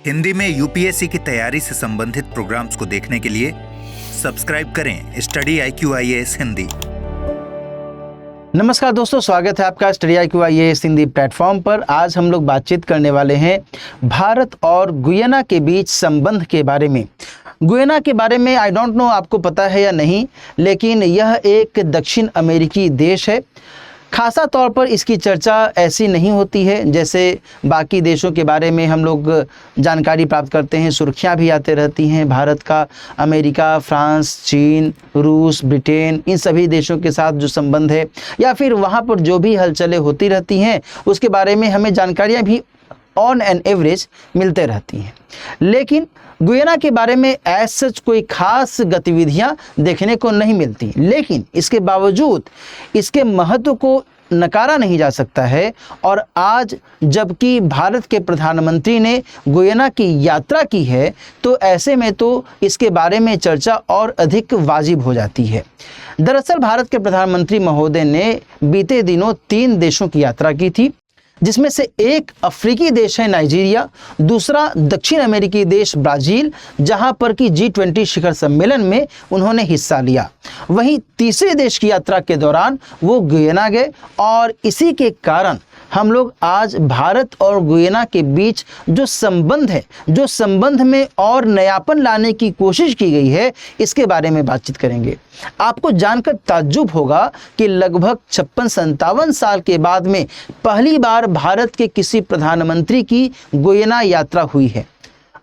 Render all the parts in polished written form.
हिंदी में यूपीएससी की तैयारी से संबंधित प्रोग्राम्स को देखने के लिए सब्सक्राइब करें स्टडी IQ IAS हिंदी। नमस्कार दोस्तों, स्वागत है आपका study IQ IAS Hindi platform पर। आज हम लोग बातचीत करने वाले हैं भारत और गुयाना के बीच संबंध के बारे में। गुयाना के बारे में आई डोंट नो आपको पता है या नहीं, लेकिन यह एक दक्षिण अमेरिकी देश है। खासा तौर पर इसकी चर्चा ऐसी नहीं होती है जैसे बाकी देशों के बारे में हम लोग जानकारी प्राप्त करते हैं, सुर्खियां भी आते रहती हैं भारत का अमेरिका, फ्रांस, चीन, रूस, ब्रिटेन, इन सभी देशों के साथ जो संबंध है या फिर वहां पर जो भी हलचलें होती रहती हैं उसके बारे में हमें जानकारियां भी ऑन एन एवरेज मिलते रहती हैं। लेकिन गुयाना के बारे में ऐसा कोई खास गतिविधियां देखने को नहीं मिलती, लेकिन इसके बावजूद इसके महत्व को नकारा नहीं जा सकता है। और आज जबकि भारत के प्रधानमंत्री ने गुयाना की यात्रा की है तो ऐसे में तो इसके बारे में चर्चा और अधिक वाजिब हो जाती है। दरअसल भारत के प्रधानमंत्री महोदय ने बीते दिनों 3 देशों की यात्रा की थी, जिसमें से एक अफ्रीकी देश है नाइजीरिया, दूसरा दक्षिण अमेरिकी देश ब्राज़ील, जहां पर कि G20 शिखर सम्मेलन में उन्होंने हिस्सा लिया। वहीं तीसरे देश की यात्रा के दौरान वो गुयाना गए और इसी के कारण हम लोग आज भारत और गुयाना के बीच जो संबंध है, जो संबंध में और नयापन लाने की कोशिश की गई है, इसके बारे में बातचीत करेंगे। आपको जानकर ताज्जुब होगा कि लगभग 56-57 साल के बाद में पहली बार भारत के किसी प्रधानमंत्री की गुयाना यात्रा हुई है।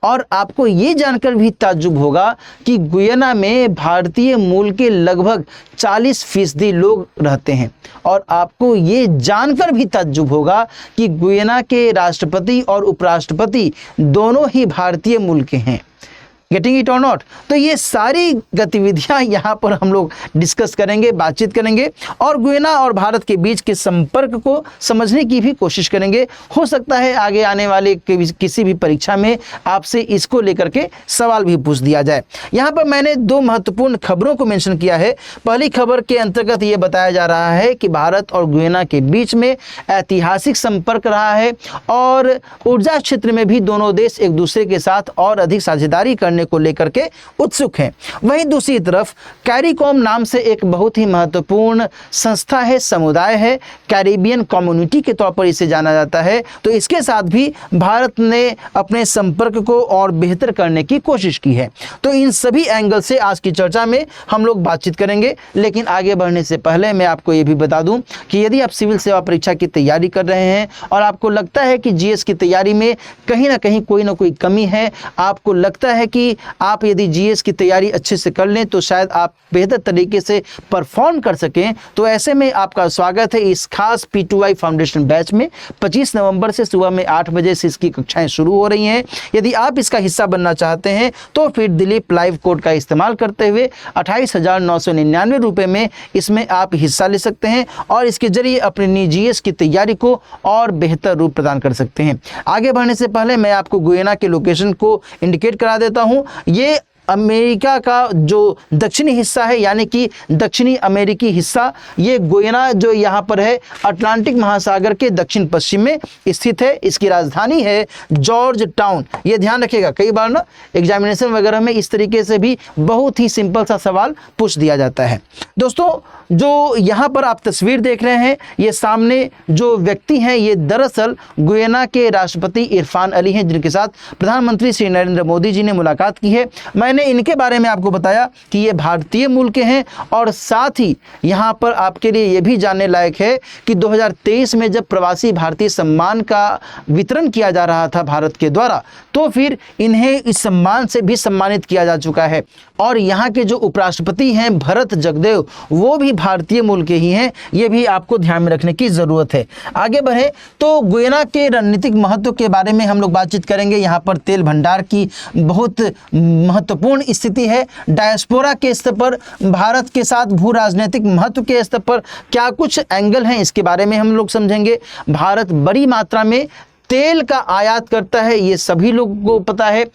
और आपको ये जानकर भी ताज्जुब होगा कि गुयाना में भारतीय मूल के लगभग 40% लोग रहते हैं। और आपको ये जानकर भी ताज्जुब होगा कि गुयाना के राष्ट्रपति और उपराष्ट्रपति दोनों ही भारतीय मूल के हैं। गेटिंग इट और नॉट? तो ये सारी गतिविधियां यहाँ पर हम लोग डिस्कस करेंगे, बातचीत करेंगे और गुयाना और भारत के बीच के संपर्क को समझने की भी कोशिश करेंगे। हो सकता है आगे आने वाले किसी भी परीक्षा में आपसे इसको लेकर के सवाल भी पूछ दिया जाए। यहाँ पर मैंने 2 महत्वपूर्ण खबरों को मेंशन किया है। पहली खबर के अंतर्गत ये बताया जा रहा है कि भारत और गुयाना के बीच में ऐतिहासिक संपर्क रहा है और ऊर्जा क्षेत्र में भी दोनों देश एक दूसरे के साथ और अधिक साझेदारी करने को लेकर के उत्सुक हैं। वहीं दूसरी तरफ कैरिकॉम नाम से एक बहुत ही महत्वपूर्ण संस्था है, समुदाय है, कैरिबियन कम्युनिटी के तौर पर इसे जाना जाता है। तो इसके साथ भी भारत ने अपने संपर्क को और बेहतर करने की कोशिश की है। तो इन सभी एंगल से आज की चर्चा में हम लोग बातचीत करेंगे। लेकिन आगे बढ़ने से पहले मैं आपको ये भी बता दूं कि यदि आप सिविल सेवा परीक्षा की तैयारी कर रहे हैं और आपको लगता है कि GS की तैयारी में कहीं ना कहीं कोई ना कोई कमी है, आपको लगता है कि आप यदि GS की तैयारी अच्छे से कर लें तो शायद आप बेहतर तरीके से परफॉर्म कर सकें, तो ऐसे में आपका स्वागत है इस खास P2I फाउंडेशन बैच में। 25 नवंबर से सुबह में 8 बजे से इसकी कक्षाएं शुरू हो रही हैं। यदि आप इसका हिस्सा बनना चाहते हैं तो फिर दिलीप लाइव कोड का इस्तेमाल करते हुए 28,999 रुपये में इसमें आप हिस्सा ले सकते हैं और इसके जरिए अपनी GS की तैयारी को और बेहतर रूप प्रदान कर सकते हैं। आगे बढ़ने से पहले मैं आपको गुयाना के लोकेशन को इंडिकेट करा देता हूँ। ये अमेरिका का जो दक्षिणी हिस्सा है, यानी कि दक्षिणी अमेरिकी हिस्सा, ये गुयाना जो यहाँ पर है अटलांटिक महासागर के दक्षिण पश्चिम में स्थित है। इसकी राजधानी है जॉर्ज टाउन। ये ध्यान रखिएगा, कई बार ना एग्जामिनेशन वगैरह में इस तरीके से भी बहुत ही सिंपल सा सवाल पूछ दिया जाता है। दोस्तों, जो यहाँ पर आप तस्वीर देख रहे हैं, ये सामने जो व्यक्ति हैं ये दरअसल गुयाना के राष्ट्रपति इरफान अली हैं, जिनके साथ प्रधानमंत्री श्री नरेंद्र मोदी जी ने मुलाकात की है। मैंने इनके बारे में आपको बताया कि ये भारतीय मूल के हैं और साथ ही यहाँ पर आपके लिए ये भी जानने लायक है कि 2023 में जब प्रवासी भारतीय सम्मान का वितरण किया जा रहा था भारत के द्वारा, तो फिर इन्हें इस सम्मान से भी सम्मानित किया जा चुका है। और यहाँ के जो उपराष्ट्रपति हैं भरत जगदेव, वो भी भारतीय मूल के ही हैं। ये भी आपको ध्यान में रखने की ज़रूरत है। आगे बढ़े तो गुयाना के रणनीतिक महत्व के बारे में हम लोग बातचीत करेंगे। यहाँ पर तेल भंडार की बहुत महत्वपूर्ण स्थिति है। डायस्पोरा के स्तर पर भारत के साथ भू राजनीतिक महत्व के स्तर पर क्या कुछ एंगल हैं, इसके बारे में हम लोग समझेंगे। भारत बड़ी मात्रा में तेल का आयात करता है, ये सभी लोगों को पता है।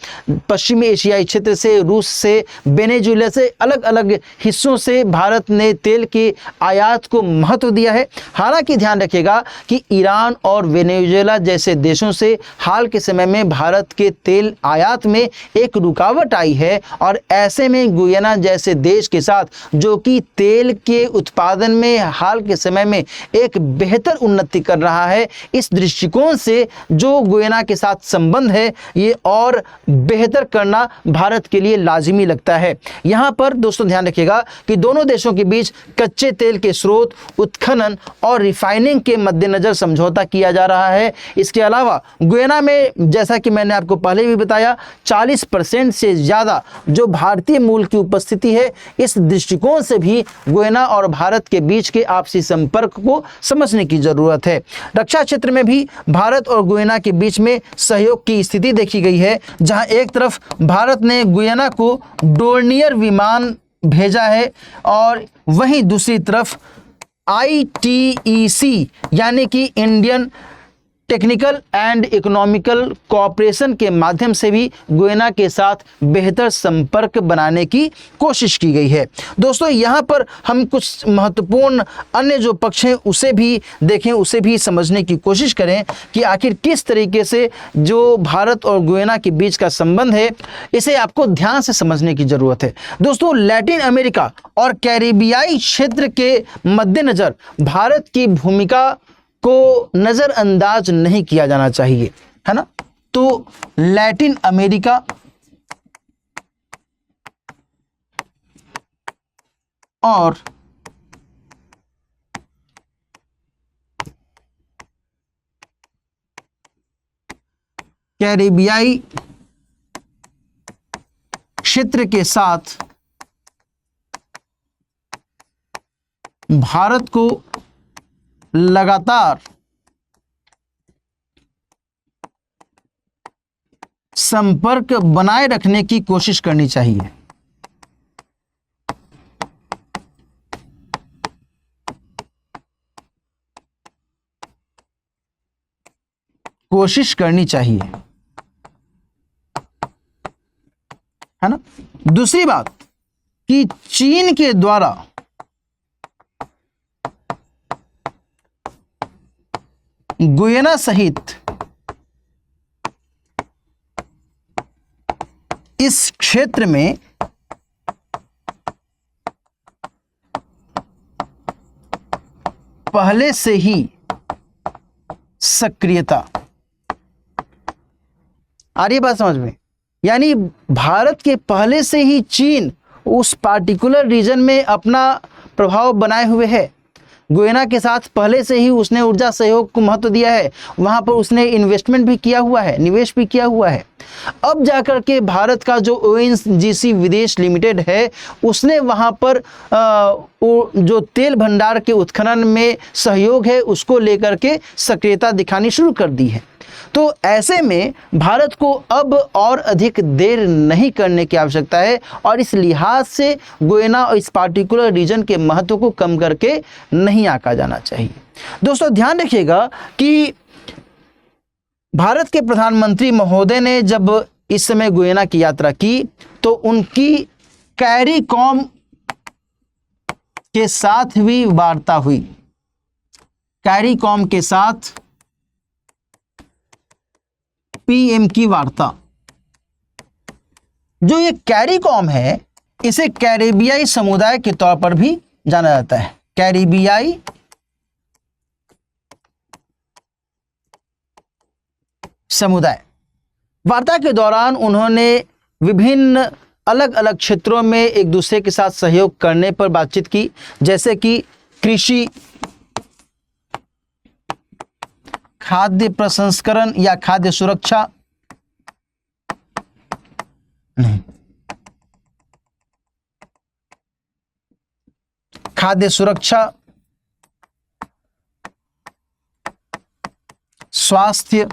पश्चिमी एशियाई क्षेत्र से, रूस से, वेनेजुएला से, अलग अलग हिस्सों से भारत ने तेल के आयात को महत्व दिया है। हालांकि ध्यान रखिएगा कि ईरान और वेनेजुएला जैसे देशों से हाल के समय में भारत के तेल आयात में एक रुकावट आई है, और ऐसे में गुयाना जैसे देश के साथ, जो कि तेल के उत्पादन में हाल के समय में एक बेहतर उन्नति कर रहा है, इस दृष्टिकोण से जो गुयाना के साथ संबंध है ये और बेहतर करना भारत के लिए लाजिमी लगता है। यहाँ पर दोस्तों ध्यान रखिएगा कि दोनों देशों के बीच कच्चे तेल के स्रोत, उत्खनन और रिफाइनिंग के मद्देनजर समझौता किया जा रहा है। इसके अलावा गुयाना में, जैसा कि मैंने आपको पहले भी बताया, 40% से ज़्यादा जो भारतीय मूल की उपस्थिति है, इस दृष्टिकोण से भी गुयाना और भारत के बीच के आपसी संपर्क को समझने की जरूरत है। रक्षा क्षेत्र में भी भारत और गुयाना के बीच में सहयोग की स्थिति देखी गई है, जहां एक तरफ भारत ने गुयाना को डोर्नियर विमान भेजा है, और वहीं दूसरी तरफ ITEC यानी कि Indian technical and economical cooperation के माध्यम से भी गुयाना के साथ बेहतर संपर्क बनाने की कोशिश की गई है। दोस्तों यहाँ पर हम कुछ महत्वपूर्ण अन्य जो पक्ष हैं उसे भी देखें, उसे भी समझने की कोशिश करें कि आखिर किस तरीके से जो भारत और गुयाना के बीच का संबंध है, इसे आपको ध्यान से समझने की ज़रूरत है। दोस्तों लैटिन अमेरिका और कैरिबियाई क्षेत्र के मद्देनज़र भारत की भूमिका को नज़रअंदाज नहीं किया जाना चाहिए, है ना। तो लैटिन अमेरिका और कैरिबियाई क्षेत्र के साथ भारत को लगातार संपर्क बनाए रखने की कोशिश करनी चाहिए। कोशिश करनी चाहिए, है ना। दूसरी बात कि चीन के द्वारा गुयाना सहित इस क्षेत्र में पहले से ही सक्रियता आ रही है, बात समझ में। यानी भारत के पहले से ही चीन उस पार्टिकुलर रीजन में अपना प्रभाव बनाए हुए है। गुयाना के साथ पहले से ही उसने ऊर्जा सहयोग को महत्व दिया है, वहाँ पर उसने इन्वेस्टमेंट भी किया हुआ है, निवेश भी किया हुआ है। अब जाकर के भारत का जो ONGC विदेश लिमिटेड है, उसने वहाँ पर जो तेल भंडार के उत्खनन में सहयोग है उसको लेकर के सक्रियता दिखानी शुरू कर दी है। तो ऐसे में भारत को अब और अधिक देर नहीं करने की आवश्यकता है, और इस लिहाज से गुयाना और इस पार्टिकुलर रीजन के महत्व को कम करके नहीं आंका जाना चाहिए। दोस्तों ध्यान रखिएगा कि भारत के प्रधानमंत्री महोदय ने जब इस समय गुयाना की यात्रा की तो उनकी कैरिकॉम के साथ भी वार्ता हुई। कैरिकॉम के साथ PM की वार्ता। जो ये कैरिकॉम है इसे कैरिबियाई समुदाय के तौर पर भी जाना जाता है। कैरिबियाई समुदाय। वार्ता के दौरान उन्होंने विभिन्न अलग अलग क्षेत्रों में एक दूसरे के साथ सहयोग करने पर बातचीत की, जैसे कि कृषि, खाद्य प्रसंस्करण या खाद्य सुरक्षा, नहीं, खाद्य सुरक्षा, स्वास्थ्य,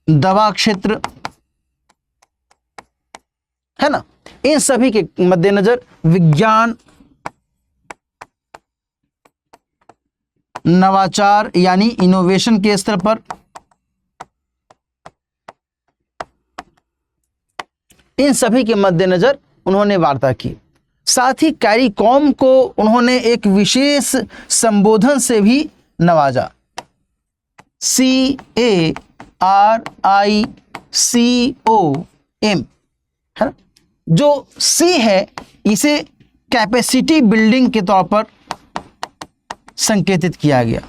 दवा क्षेत्र, है ना। इन सभी के मद्देनजर विज्ञान, नवाचार यानी इनोवेशन के स्तर पर, इन सभी के मद्देनजर उन्होंने वार्ता की। साथ ही कैरिकॉम को उन्होंने एक विशेष संबोधन से भी नवाजा। CARICOM है ना, जो C है इसे कैपेसिटी बिल्डिंग के तौर पर संकेतित किया गया।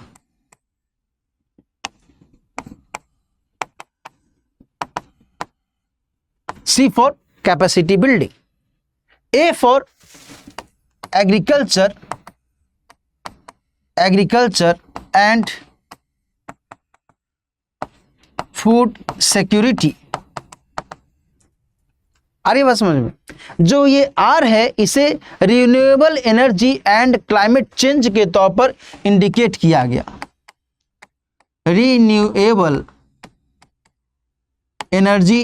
C for capacity building, A for agriculture and food security. आ रही बात समझ में? जो ये R है इसे renewable energy and climate change के तौर पर इंडिकेट किया गया। Renewable energy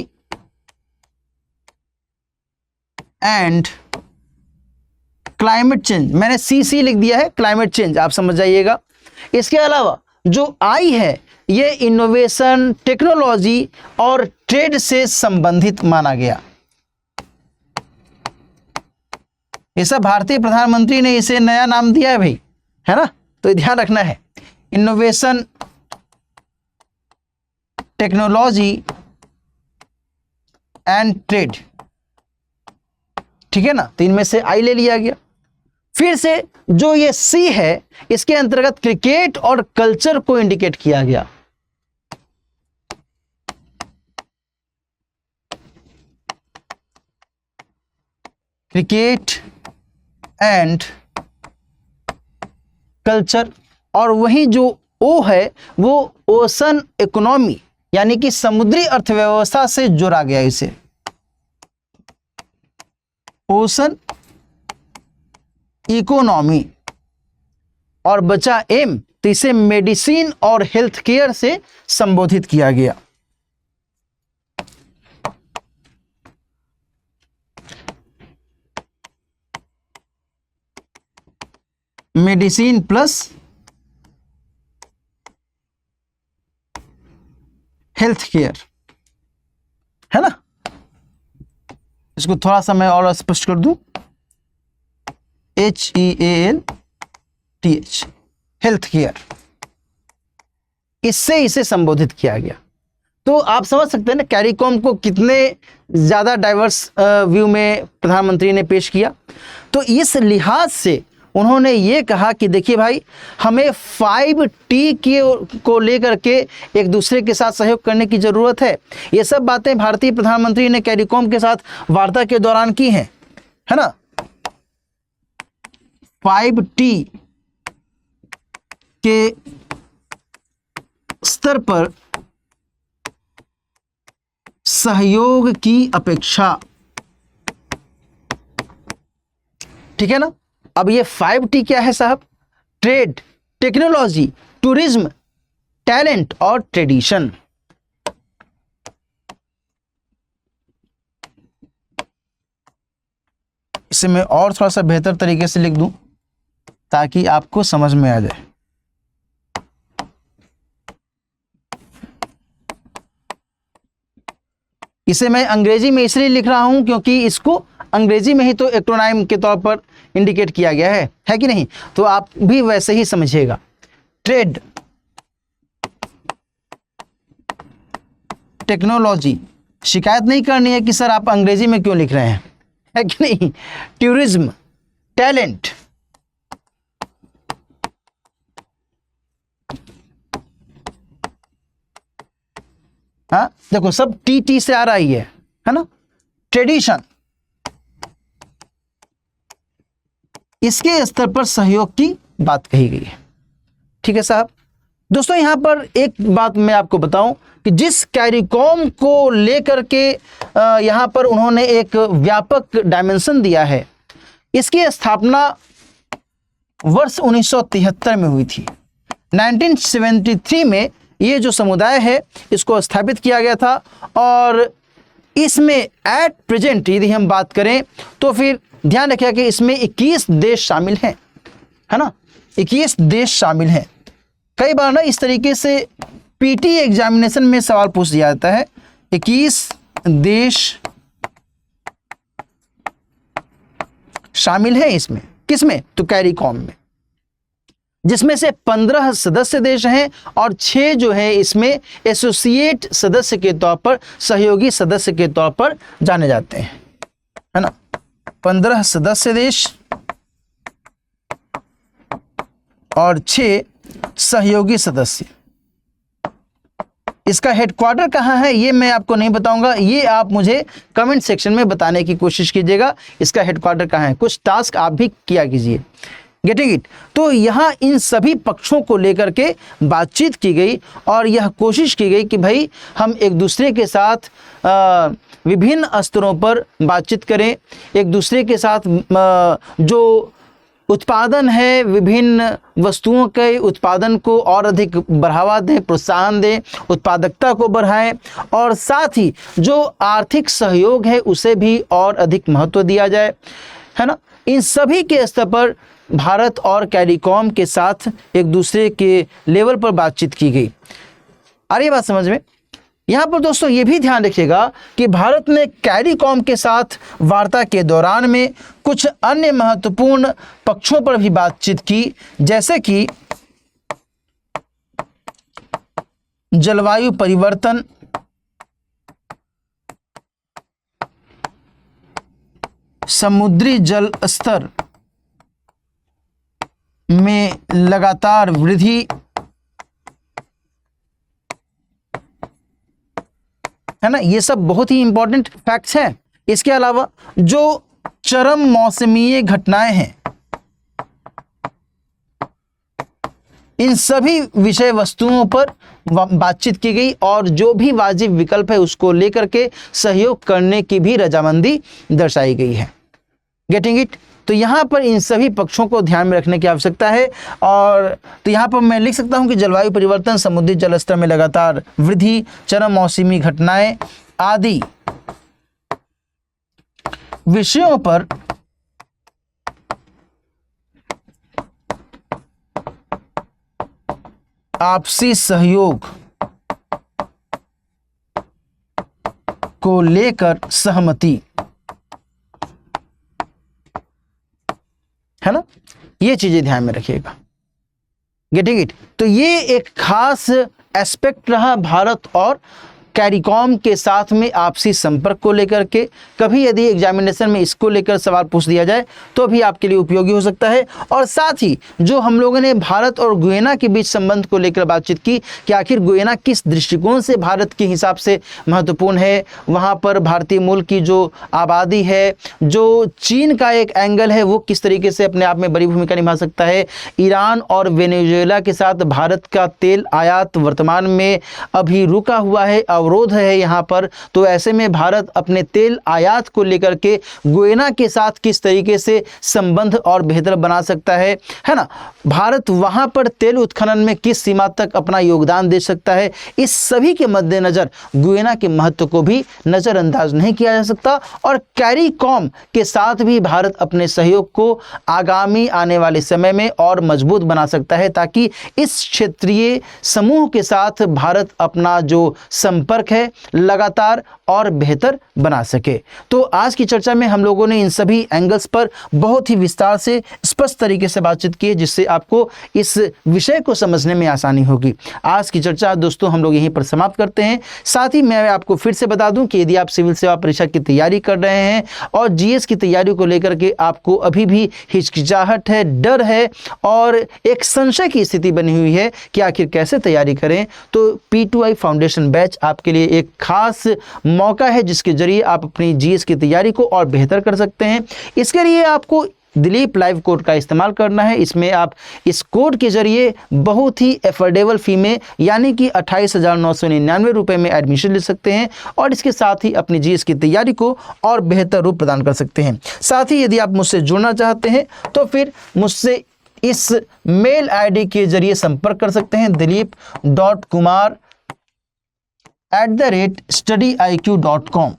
and climate change, मैंने CC लिख दिया है, क्लाइमेट चेंज आप समझ जाइएगा। इसके अलावा जो I है ये इनोवेशन, टेक्नोलॉजी और ट्रेड से संबंधित माना गया। ये सब भारतीय प्रधानमंत्री ने इसे नया नाम दिया है भाई, है ना, तो ध्यान रखना है। इनोवेशन, टेक्नोलॉजी एंड ट्रेड, ठीक है ना, तो इनमें से I ले लिया गया। फिर से जो ये C है इसके अंतर्गत क्रिकेट और कल्चर को इंडिकेट किया गया। क्रिकेट एंड कल्चर, और वहीं जो O है वो ओशन इकोनॉमी यानी कि समुद्री अर्थव्यवस्था से जोड़ा गया। इसे ओशन इकोनॉमी, और बचा M तो इसे मेडिसिन और हेल्थ केयर से संबोधित किया गया। मेडिसिन प्लस हेल्थ केयर, है ना। इसको थोड़ा सा मैं और स्पष्ट कर दूं, HEALTH, हेल्थ केयर, इससे इसे संबोधित किया गया। तो आप समझ सकते हैं ना कैरिकॉम को कितने ज्यादा डाइवर्स व्यू में प्रधानमंत्री ने पेश किया। तो इस लिहाज से उन्होंने ये कहा कि देखिए भाई, हमें 5T को लेकर के एक दूसरे के साथ सहयोग करने की जरूरत है। ये सब बातें भारतीय प्रधानमंत्री ने कैरिकॉम के साथ वार्ता के दौरान की हैं, है ना। 5T के स्तर पर सहयोग की अपेक्षा, ठीक है ना। अब ये 5T क्या है साहब? ट्रेड, टेक्नोलॉजी, टूरिज्म, टैलेंट और ट्रेडिशन। इसे मैं और थोड़ा सा बेहतर तरीके से लिख दूं ताकि आपको समझ में आ जाए। इसे मैं अंग्रेजी में इसलिए लिख रहा हूं क्योंकि इसको अंग्रेजी में ही तो एक्रोनाइम के तौर पर इंडिकेट किया गया है कि नहीं, तो आप भी वैसे ही समझिएगा। ट्रेड, टेक्नोलॉजी, शिकायत नहीं करनी है कि सर आप अंग्रेजी में क्यों लिख रहे हैं, है कि नहीं। टूरिज्म, टैलेंट, हाँ देखो सब टी से आ रही है ना। ट्रेडिशन, इसके स्तर पर सहयोग की बात कही गई है, ठीक है साहब। दोस्तों यहां पर एक बात मैं आपको बताऊं कि जिस कैरिकॉम को लेकर के यहां पर उन्होंने एक व्यापक डायमेंशन दिया है, इसकी स्थापना वर्ष 1973 में हुई थी। 1973 में ये जो समुदाय है इसको स्थापित किया गया था, और इसमें एट प्रेजेंट यदि हम बात करें तो फिर ध्यान रखिए कि इसमें 21 देश शामिल हैं, है ना। 21 देश शामिल हैं। कई बार ना इस तरीके से पीटी एग्जामिनेशन में सवाल पूछ दिया जाता है, 21 देश शामिल है इसमें, किसमें? तो कैरिकॉम में, जिसमें से 15 सदस्य देश हैं और 6 जो है इसमें एसोसिएट सदस्य के तौर पर, सहयोगी सदस्य के तौर पर जाने जाते हैं, है ना। 15 सदस्य देश और 6 सहयोगी सदस्य। इसका हेडक्वार्टर कहाँ है ये मैं आपको नहीं बताऊंगा, ये आप मुझे कमेंट सेक्शन में बताने की कोशिश कीजिएगा इसका हेडक्वार्टर कहाँ है। कुछ टास्क आप भी किया कीजिए, गेटिंग इट। तो यहाँ इन सभी पक्षों को लेकर के बातचीत की गई और यह कोशिश की गई कि भाई हम एक दूसरे के साथ विभिन्न स्तरों पर बातचीत करें, एक दूसरे के साथ जो उत्पादन है, विभिन्न वस्तुओं के उत्पादन को और अधिक बढ़ावा दें, प्रोत्साहन दें, उत्पादकता को बढ़ाएं और साथ ही जो आर्थिक सहयोग है उसे भी और अधिक महत्व दिया जाए, है ना। इन सभी के स्तर पर भारत और कैरिकॉम के साथ एक दूसरे के लेवल पर बातचीत की गई। आ रही है बात समझ में? यहाँ पर दोस्तों ये भी ध्यान रखिएगा कि भारत ने कैरिकॉम के साथ वार्ता के दौरान में कुछ अन्य महत्वपूर्ण पक्षों पर भी बातचीत की, जैसे कि जलवायु परिवर्तन, समुद्री जल स्तर में लगातार वृद्धि, है ना। ये सब बहुत ही इंपॉर्टेंट फैक्ट्स हैं। इसके अलावा जो चरम मौसमीय घटनाएं हैं, इन सभी विषय वस्तुओं पर बातचीत की गई और जो भी वाजिब विकल्प है उसको लेकर के सहयोग करने की भी रजामंदी दर्शाई गई है, गेटिंग इट। तो यहाँ पर इन सभी पक्षों को ध्यान में रखने की आवश्यकता है। और तो यहाँ पर मैं लिख सकता हूँ कि जलवायु परिवर्तन, समुद्री जल स्तर में लगातार वृद्धि, चरम मौसमी घटनाएं आदि विषयों पर आपसी सहयोग को लेकर सहमति, है ना। ये चीजें ध्यान में रखिएगा, गेटिंग इट। तो ये एक खास एस्पेक्ट रहा भारत और कैरिकॉम के साथ में आपसी संपर्क को लेकर के। कभी यदि एग्जामिनेशन में इसको लेकर सवाल पूछ दिया जाए तो भी आपके लिए उपयोगी हो सकता है। और साथ ही जो हम लोगों ने भारत और गुयाना के बीच संबंध को लेकर बातचीत की कि आखिर गुयाना किस दृष्टिकोण से भारत के हिसाब से महत्वपूर्ण है, वहाँ पर भारतीय मूल की जो आबादी है, जो चीन का एक एंगल है वो किस तरीके से अपने आप में बड़ी भूमिका निभा सकता है, ईरान और वेनेजुएला के साथ भारत का तेल आयात वर्तमान में अभी रुका हुआ है, अवरोध है यहाँ पर। तो ऐसे में भारत अपने तेल आयात को लेकर के गुयाना के साथ किस तरीके से संबंध और बेहतर बना सकता है ना। भारत वहाँ पर तेल उत्खनन में किस सीमा तक अपना योगदान दे सकता है, इस सभी के मद्देनजर गुयाना के महत्व को भी नज़रअंदाज नहीं किया जा सकता। और कैरिकॉम के साथ भी भारत अपने सहयोग को आगामी आने वाले समय में और मजबूत बना सकता है, ताकि इस क्षेत्रीय समूह के साथ भारत अपना जो संपर्क है लगातार और बेहतर बना सके। तो आज की चर्चा में हम लोगों ने इन सभी एंगल्स पर बहुत ही विस्तार से स्पष्ट तरीके से बातचीत की है, जिससे आपको इस विषय को समझने में आसानी होगी। आज की चर्चा दोस्तों हम लोग यहीं पर समाप्त करते हैं। साथ ही मैं आपको फिर से बता दूं कि यदि आप सिविल सेवा परीक्षा की तैयारी कर रहे हैं और जीएस की तैयारी को लेकर के आपको अभी भी हिचकिचाहट है, डर है और एक संशय की स्थिति बनी हुई है कि आखिर कैसे तैयारी करें, तो P2I फाउंडेशन बैच आपके लिए एक खास मौका है, जिसके जरिए आप अपनी जीएस की तैयारी को और बेहतर कर सकते हैं। इसके लिए आपको दिलीप लाइव कोड का इस्तेमाल करना है। इसमें आप इस कोड के जरिए बहुत ही एफोर्डेबल फी में यानी कि 28,999 रुपये में एडमिशन ले सकते हैं और इसके साथ ही अपनी जीएस की तैयारी को और बेहतर रूप प्रदान कर सकते हैं। साथ ही यदि आप मुझसे जुड़ना चाहते हैं तो फिर मुझसे इस मेल आईडी के जरिए संपर्क कर सकते हैं, dilip.kumar@studiiq.com।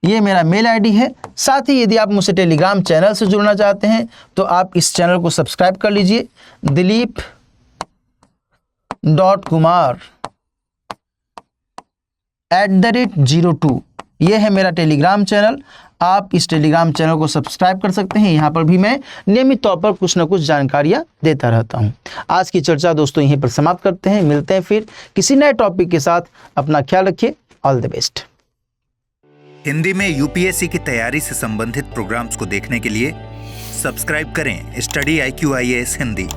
ये मेरा मेल आईडी है। साथ ही यदि आप मुझसे टेलीग्राम चैनल से जुड़ना चाहते हैं तो आप इस चैनल को सब्सक्राइब कर लीजिए, दिलीप kumar@02 ये है मेरा टेलीग्राम चैनल। आप इस टेलीग्राम चैनल को सब्सक्राइब कर सकते हैं। यहाँ पर भी मैं नियमित तौर पर कुछ न कुछ जानकारियाँ देता रहता हूँ। आज की चर्चा दोस्तों यहीं पर समाप्त करते हैं। मिलते हैं फिर किसी नए टॉपिक के साथ। अपना ख्याल रखिए। All the best. हिंदी में यूपीएससी की तैयारी से संबंधित प्रोग्राम्स को देखने के लिए सब्सक्राइब करें स्टडी IQ IAS हिंदी।